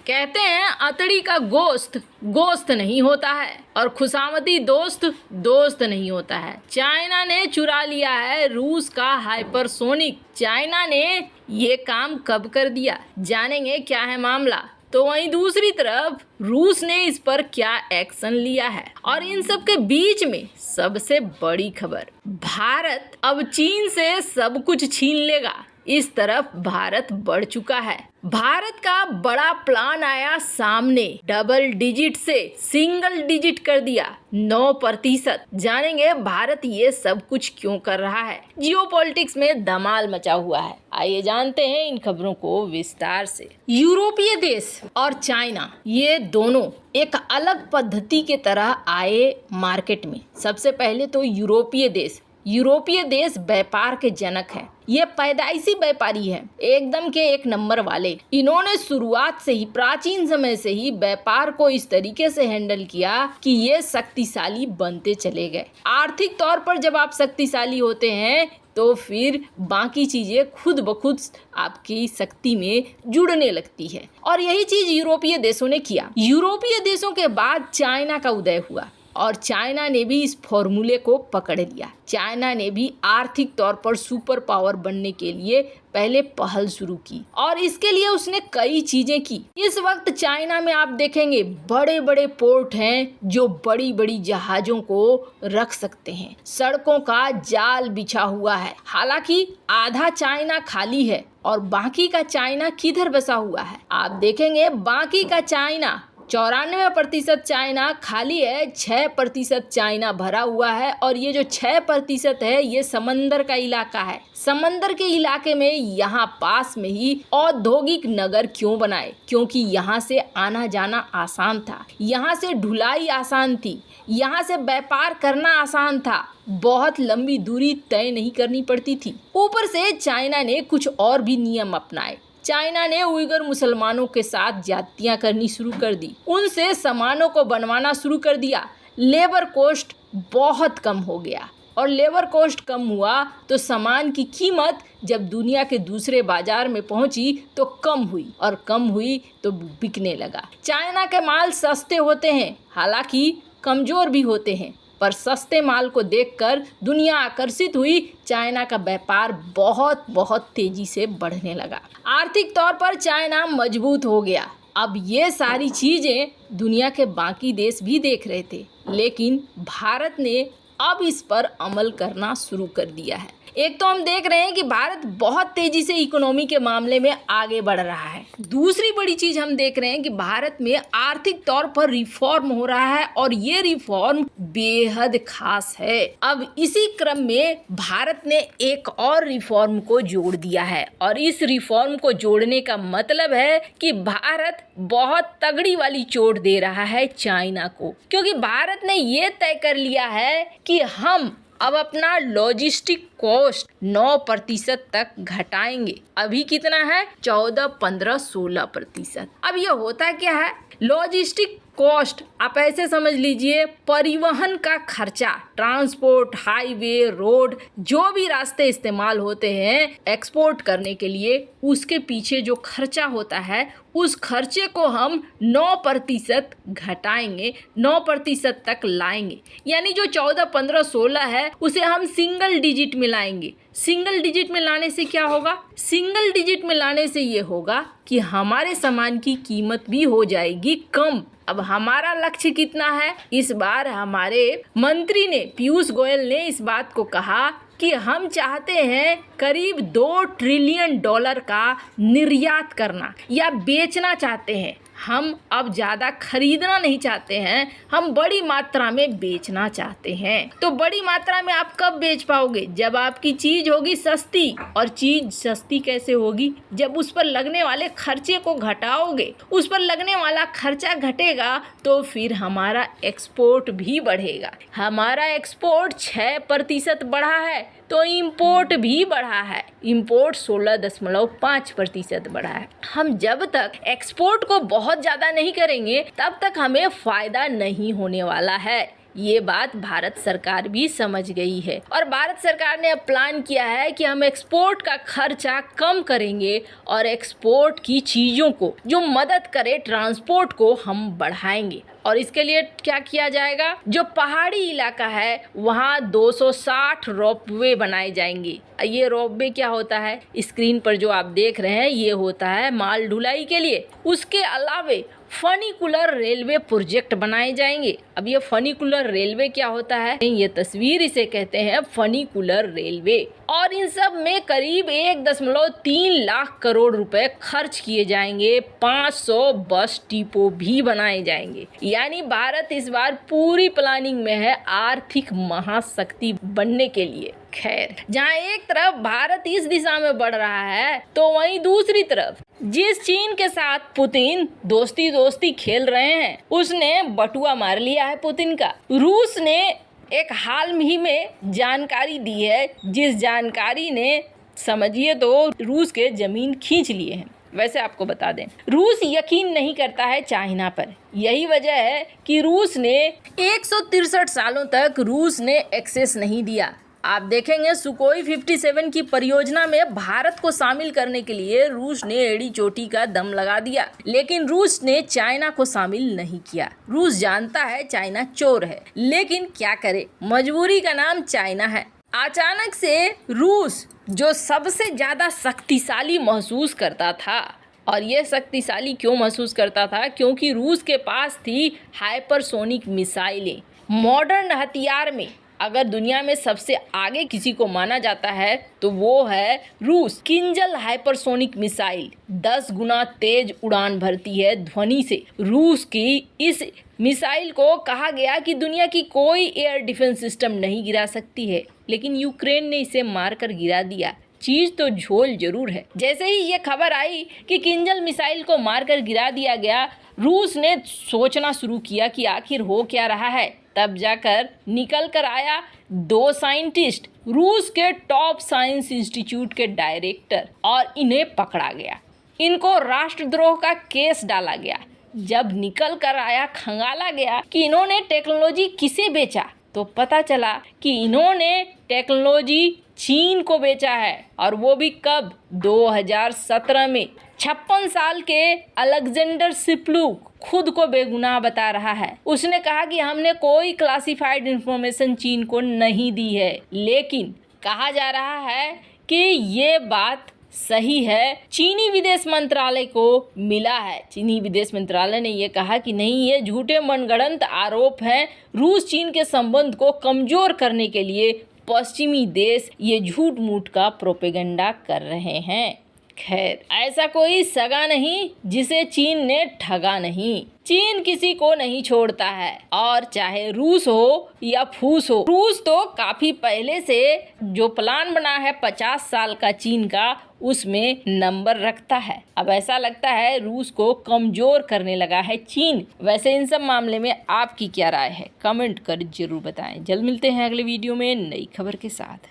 कहते हैं अतड़ी का गोश्त गोश्त नहीं होता है और खुशामदी दोस्त दोस्त नहीं होता है। चाइना ने चुरा लिया है रूस का हाइपरसोनिक। चाइना ने ये काम कब कर दिया, जानेंगे क्या है मामला। तो वहीं दूसरी तरफ रूस ने इस पर क्या एक्शन लिया है। और इन सब के बीच में सबसे बड़ी खबर, भारत अब चीन से सब कुछ छीन लेगा, इस तरफ भारत बढ़ चुका है। भारत का बड़ा प्लान आया सामने, डबल डिजिट से सिंगल डिजिट कर दिया, 9%। जानेंगे भारत ये सब कुछ क्यों कर रहा है। जियोपॉलिटिक्स में धमाल मचा हुआ है, आइए जानते हैं इन खबरों को विस्तार से। यूरोपीय देश और चाइना ये दोनों एक अलग पद्धति के तरह आए मार्केट में। सबसे पहले तो यूरोपीय देश व्यापार के जनक है। ये पैदाइशी व्यापारी है, एकदम के एक नंबर वाले। इन्होंने शुरुआत से ही, प्राचीन समय से ही व्यापार को इस तरीके से हैंडल किया कि ये शक्तिशाली बनते चले गए। आर्थिक तौर पर जब आप शक्तिशाली होते हैं तो फिर बाकी चीजें खुद ब खुद आपकी शक्ति में जुड़ने लगती है, और यही चीज यूरोपीय देशों ने किया। यूरोपीय देशों के बाद चाइना का उदय हुआ और चाइना ने भी इस फॉर्मूले को पकड़ लिया। चाइना ने भी आर्थिक तौर पर सुपर पावर बनने के लिए पहले पहल शुरू की और इसके लिए उसने कई चीजें की। इस वक्त चाइना में आप देखेंगे बड़े बड़े पोर्ट हैं जो बड़ी बड़ी जहाजों को रख सकते हैं। सड़कों का जाल बिछा हुआ है। हालांकि आधा चाइना खाली है और बाकी का चाइना किधर बसा हुआ है। आप देखेंगे बाकी का चाइना 94% चाइना खाली है, 6% चाइना भरा हुआ है। और ये जो 6% है ये समंदर का इलाका है। समंदर के इलाके में यहाँ पास में ही औद्योगिक नगर क्यों बनाए? क्योंकि यहाँ से आना जाना आसान था, यहाँ से ढुलाई आसान थी, यहाँ से व्यापार करना आसान था, बहुत लंबी दूरी तय नहीं करनी पड़ती थी। ऊपर से चाइना ने कुछ और भी नियम अपनाए। चाइना ने उइगर मुसलमानों के साथ जातियां करनी शुरू कर दी, उनसे सामानों को बनवाना शुरू कर दिया। लेबर कॉस्ट बहुत कम हो गया और लेबर कॉस्ट कम हुआ तो सामान की कीमत जब दुनिया के दूसरे बाजार में पहुंची तो कम हुई और कम हुई तो बिकने लगा। चाइना के माल सस्ते होते हैं, हालांकि कमजोर भी होते हैं, पर सस्ते माल को देखकर दुनिया आकर्षित हुई। चाइना का व्यापार बहुत बहुत तेजी से बढ़ने लगा। आर्थिक तौर पर चाइना मजबूत हो गया। अब ये सारी चीजें दुनिया के बाकी देश भी देख रहे थे, लेकिन भारत ने अब इस पर अमल करना शुरू कर दिया है। एक तो हम देख रहे हैं कि भारत बहुत तेजी से इकोनॉमी के मामले में आगे बढ़ रहा है। दूसरी बड़ी चीज हम देख रहे हैं कि भारत में आर्थिक तौर पर रिफॉर्म हो रहा है और ये रिफॉर्म बेहद खास है। अब इसी क्रम में भारत ने एक और रिफॉर्म को जोड़ दिया है और इस रिफॉर्म को जोड़ने का मतलब है कि भारत बहुत तगड़ी वाली चोट दे रहा है चाइना को, क्योंकि भारत ने ये तय कर लिया है कि हम अब अपना लॉजिस्टिक कॉस्ट 9% तक घटाएंगे। अभी कितना है? 14, 15, 16%। अब ये होता क्या है? लॉजिस्टिक कॉस्ट आप ऐसे समझ लीजिए, परिवहन का खर्चा, ट्रांसपोर्ट, हाईवे, रोड, जो भी रास्ते इस्तेमाल होते हैं एक्सपोर्ट करने के लिए, उसके पीछे जो खर्चा होता है उस खर्चे को हम 9% घटाएंगे, 9% तक लाएंगे। यानी जो 14, 15, 16 है उसे हम सिंगल डिजिट में लाएंगे। सिंगल डिजिट में लाने से क्या होगा? सिंगल डिजिट में लाने से ये होगा कि हमारे सामान की कीमत भी हो जाएगी कम। अब हमारा लक्ष्य कितना है? इस बार हमारे मंत्री ने, पीयूष गोयल ने इस बात को कहा कि हम चाहते हैं करीब $2 ट्रिलियन का निर्यात करना या बेचना चाहते हैं। हम अब ज़्यादा खरीदना नहीं चाहते हैं, हम बड़ी मात्रा में बेचना चाहते हैं। तो बड़ी मात्रा में आप कब बेच पाओगे? जब आपकी चीज़ होगी सस्ती। और चीज़ सस्ती कैसे होगी? जब उस पर लगने वाले खर्चे को घटाओगे। उस पर लगने वाला खर्चा घटेगा तो फिर हमारा एक्सपोर्ट भी बढ़ेगा। हमारा एक्सपोर्ट 6% बढ़ा है तो इंपोर्ट भी बढ़ा है। इंपोर्ट 16.5% बढ़ा है। हम जब तक एक्सपोर्ट को बहुत ज़्यादा नहीं करेंगे तब तक हमें फ़ायदा नहीं होने वाला है। ये बात भारत सरकार भी समझ गई है और भारत सरकार ने अब प्लान किया है कि हम एक्सपोर्ट का खर्चा कम करेंगे और एक्सपोर्ट की चीज़ों को जो मदद करे ट्रांसपोर्ट को हम बढ़ाएंगे। और इसके लिए क्या किया जाएगा, जो पहाड़ी इलाका है वहाँ 260 रोपवे बनाए जाएंगे। ये रोपवे क्या होता है, स्क्रीन पर जो आप देख रहे हैं ये होता है माल ढुलाई के लिए। उसके अलावे फनिकुलर रेलवे प्रोजेक्ट बनाए जाएंगे। अब ये फनिकुलर रेलवे क्या होता है, ये तस्वीर इसे कहते हैं फनिकुलर रेलवे। और इन सब में करीब 1.3 लाख करोड़ रुपए खर्च किए जाएंगे। 500 बस डिपो भी बनाए जाएंगे। यानी भारत इस बार पूरी प्लानिंग में है आर्थिक महाशक्ति बनने के लिए। खैर, जहाँ एक तरफ भारत इस दिशा में बढ़ रहा है तो वहीं दूसरी तरफ जिस चीन के साथ पुतिन दोस्ती खेल रहे हैं उसने बटुआ मार लिया है पुतिन का। रूस ने एक हाल ही में जानकारी दी है, जिस जानकारी ने समझिए तो रूस के जमीन खींच लिए हैं। वैसे आपको बता दें, रूस यकीन नहीं करता है चाइना पर। यही वजह है कि रूस ने 163 सालों तक रूस ने एक्सेस नहीं दिया। आप देखेंगे सुकोई 57 की परियोजना में भारत को शामिल करने के लिए रूस ने एड़ी चोटी का दम लगा दिया, लेकिन रूस ने चाइना को शामिल नहीं किया। रूस जानता है चाइना चोर है, लेकिन क्या करे, मजबूरी का नाम चाइना है। अचानक से रूस जो सबसे ज्यादा शक्तिशाली महसूस करता था, और ये शक्तिशाली क्यों महसूस करता था, क्योंकि रूस के पास थी हाइपरसोनिक मिसाइलें। मॉडर्न हथियार में अगर दुनिया में सबसे आगे किसी को माना जाता है तो वो है रूस। किंजल हाइपरसोनिक मिसाइल 10 गुना तेज उड़ान भरती है ध्वनि से। रूस की इस मिसाइल को कहा गया कि दुनिया की कोई एयर डिफेंस सिस्टम नहीं गिरा सकती है, लेकिन यूक्रेन ने इसे मारकर गिरा दिया। चीज तो झोल जरूर है। जैसे ही ये खबर आई कि किंजल मिसाइल को मारकर गिरा दिया गया, रूस ने सोचना शुरू किया कि आखिर हो क्या रहा है। तब जाकर निकल कर आया 2 साइंटिस्ट, रूस के टॉप साइंस इंस्टीट्यूट के डायरेक्टर, और इन्हें पकड़ा गया। इनको राष्ट्रद्रोह का केस डाला गया। जब निकल कर आया, खंगाला गया कि इन्होंने टेक्नोलॉजी किसे बेचा, तो पता चला कि इन्होंने टेक्नोलॉजी चीन को बेचा है, और वो भी कब, 2017 में। 56 साल के अलेक्जेंडर सिप्लुक खुद को बेगुनाह बता रहा है। उसने कहा कि हमने कोई क्लासिफाइड इंफॉर्मेशन चीन को नहीं दी है, लेकिन कहा जा रहा है कि ये बात सही है। चीनी विदेश मंत्रालय को मिला है। चीनी विदेश मंत्रालय ने ये कहा कि नहीं, ये झूठे मनगढ़ंत आरोप हैं। रूस चीन के संबंध को कमजोर करने के लिए पश्चिमी देश ये झूठ मूठ का प्रोपेगेंडा कर रहे हैं। खैर, ऐसा कोई सगा नहीं जिसे चीन ने ठगा नहीं। चीन किसी को नहीं छोड़ता है, और चाहे रूस हो या फूस हो। रूस तो काफी पहले से जो प्लान बना है 50 साल का चीन का, उसमें नंबर रखता है। अब ऐसा लगता है रूस को कमजोर करने लगा है चीन। वैसे इन सब मामले में आपकी क्या राय है, कमेंट कर जरूर बताएं। जल्द मिलते हैं अगले वीडियो में नई खबर के साथ।